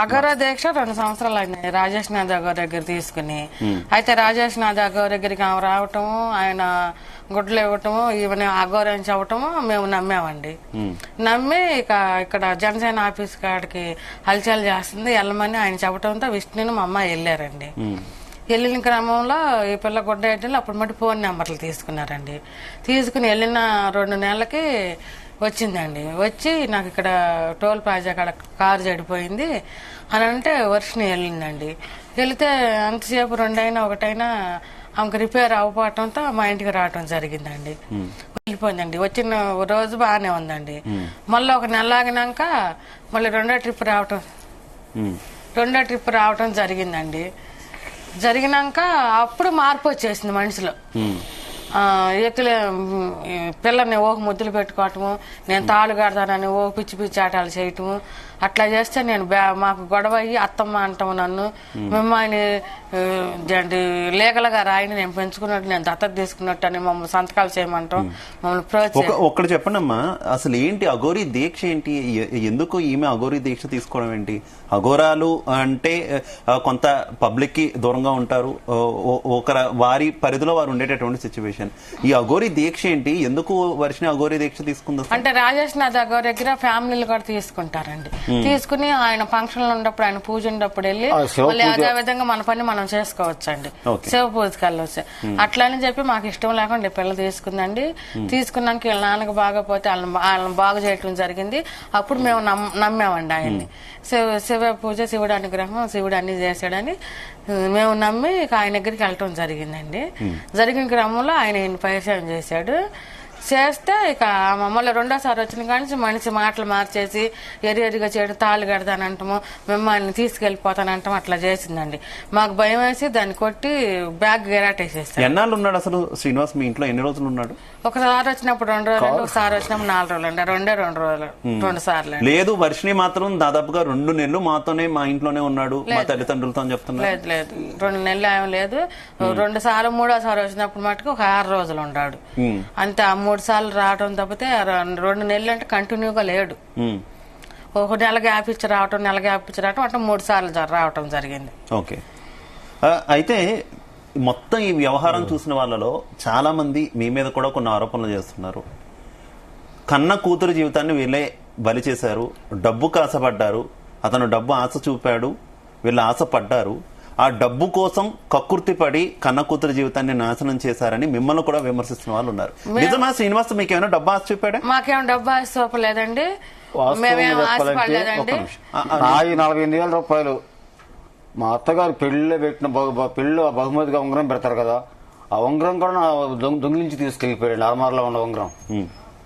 అఘోర దీక్ష 2 సంవత్సరాలు అయినాయి రాజేష్ నాథ్ అఘోర దగ్గర తీసుకుని. అయితే రాజేష్ నాథ్ అఘోర దగ్గరికి ఆమె రావటము, ఆయన గుడ్లు ఇవ్వటము, ఈవెన్ అఘోర అని చెప్పటము మేము నమ్మామండి. నమ్మి ఇక్కడ జనసేన ఆఫీస్ కాడికి హల్చల్ చేస్తుంది వెళ్ళమని ఆయన చెప్పడంతో విష్ణుని మా అమ్మాయి వెళ్ళారండి. వెళ్ళిన క్రమంలో ఈ పిల్ల గుడ్డ వేయటంలో అప్పుడు మట్టి ఫోన్ నెంబర్లు తీసుకున్నారండి. తీసుకుని వెళ్ళిన 2 నెలలకి వచ్చిందండి. వచ్చి నాకు ఇక్కడ టోల్ ప్లాజా కాడ కారు చెడిపోయింది అని అంటే వర్షిని వెళ్ళిందండి. వెళితే అంతసేపు 2 అయినా 1 అయినా ఆమెకు రిపేర్ అవ్వటంతో మా ఇంటికి రావటం జరిగిందండి. వెళ్ళిపోయిందండి. వచ్చిన రోజు బాగానే ఉందండి. మళ్ళీ 1 నెల ఆగినాక మళ్ళీ రెండో ట్రిప్ రావటం జరిగిందండి. జరిగినాక అప్పుడు మార్పు వచ్చేసింది మనిషిలో. ఎత్తులే పిల్లని ఓహ్ ముద్దులు పెట్టుకోవటము, నేను తాళు కడతానని ఓ పిచ్చి పిచ్చి ఆటలు చేయటము, అట్లా చేస్తే నేను మాకు గొడవ అయ్యి అత్తమ్మ అంటాము నన్ను, మిమ్మల్ని లీగల్ గా రాయిని నేను పెంచుకున్నట్టు, నేను దత్తత తీసుకున్నట్టు అని మమ్మల్ని సంతకాలు చేయమంటాం, మమ్మల్ని ఒక్కటి చెప్పండి అమ్మా, అసలు ఏంటి అఘోరీ దీక్ష ఏంటి? ఎందుకు ఈమె అఘోరీ దీక్ష తీసుకోవడం ఏంటి? అఘోరాలు అంటే కొంత పబ్లిక్ కి దూరంగా ఉంటారు, వారి పరిధిలో వారు ఉండేటటువంటి సిచ్యువేషన్. ఈ అఘోరీ దీక్ష ఏంటి? ఎందుకు వర్షిని అఘోరీ దీక్ష తీసుకుంది? అంటే రాజేష్ నాథ్ అఘోర దగ్గర ఫ్యామిలీలు కూడా తీసుకుంటారండి. తీసుకుని ఆయన ఫంక్షన్లు ఉన్నప్పుడు, ఆయన పూజ ఉన్నప్పుడు వెళ్ళి మళ్ళీ అదే విధంగా మన పని మనం చేసుకోవచ్చు అండి. శివ పూజకి వెళ్ళొచ్చు. అట్లని చెప్పి మాకు ఇష్టం లేకుండా పిల్ల తీసుకుందండి. తీసుకున్నాక వీళ్ళ నాన్నకు బాగపోతే వాళ్ళని బాగు చేయటం జరిగింది. అప్పుడు మేము నమ్మామండి ఆయన్ని. శివ పూజ, శివుడు అనుగ్రహం, శివుడు అన్ని చేశాడని మేము నమ్మి ఆయన దగ్గరికి వెళ్ళటం జరిగిందండి. జరిగిన క్రమంలో ఆయన పరిచయం చేశాడు. చేస్తే ఇక మమ్మల్ని 2సారి వచ్చిన కానీ మనిషి మాటలు మార్చేసి ఎరిగా చేయడం, తాళి కడతానంటాము, మిమ్మల్ని తీసుకెళ్లిపోతానంటాం, అట్లా చేసిందండి. మాకు భయం వేసి దాన్ని కొట్టి బ్యాగ్ గిరాటేసేస్తాడు. ఎన్నాళ్ళు ఉన్నాడు అసలు శ్రీనివాస్ మీ ఇంట్లో? ఎన్ని రోజులు ఉన్నాడు? ఒకసారి వచ్చినప్పుడు 2 రోజులు, ఒకసారి వచ్చినప్పుడు 4 రోజులు అండి. 2 రోజులు 2 సార్లు. లేదు, వర్షిని మాత్రం దాదాపుగా 2 నెలలు మాతోనే మా ఇంట్లోనే ఉన్నాడు, మా తల్లిదండ్రులతో అని చెప్తున్నారు. లేదు 2 నెలలు ఏం లేదు. 2 సార్లు, 3వసారి వచ్చినప్పుడు మటుకు ఒక 6 రోజులు ఉన్నాడు అంతే. 3 సార్లు రావడం తప్పితే 2 నెలలు అంటే కంటిన్యూగా లేడు. 1 నెల గ్యాప్ ఇచ్చి రావటం, నెల గ్యాప్ ఇచ్చి రావటం, అట్లా 3 సార్లు రావటం జరిగింది. ఓకే. అయితే మొత్తం ఈ వ్యవహారం చూసిన వాళ్ళలో చాలా మంది మీ మీద కూడా కొన్ని ఆరోపణలు చేస్తున్నారు. కన్న కూతురు జీవితాన్ని వీళ్ళే బలి చేశారు, డబ్బుకు ఆశపడ్డారు, అతను డబ్బు ఆశ చూపాడు, వీళ్ళు ఆశ పడ్డారు, ఆ డబ్బు కోసం కక్కుర్తి పడి కన్న కూతురు జీవితాన్ని నాశనం చేశారని మిమ్మల్ని కూడా విమర్శిస్తున్న వాళ్ళు ఉన్నారు. నిజమా శ్రీనివాస్, మీకేమైనా డబ్బు ఆశ చూపాడా? మాకేమో డబ్బు ఆశ చూపలేదండి. 48,000 రూపాయలు మా అత్తగారు పెళ్లిలో పెట్టిన పెళ్లి బహుమతిగా ఉంగరం పెడతారు కదా, ఆ ఉంగరం కూడా దొంగిలించి తీసుకెళ్లిపోయాడు. అలమారలో ఉన్న ఉంగరం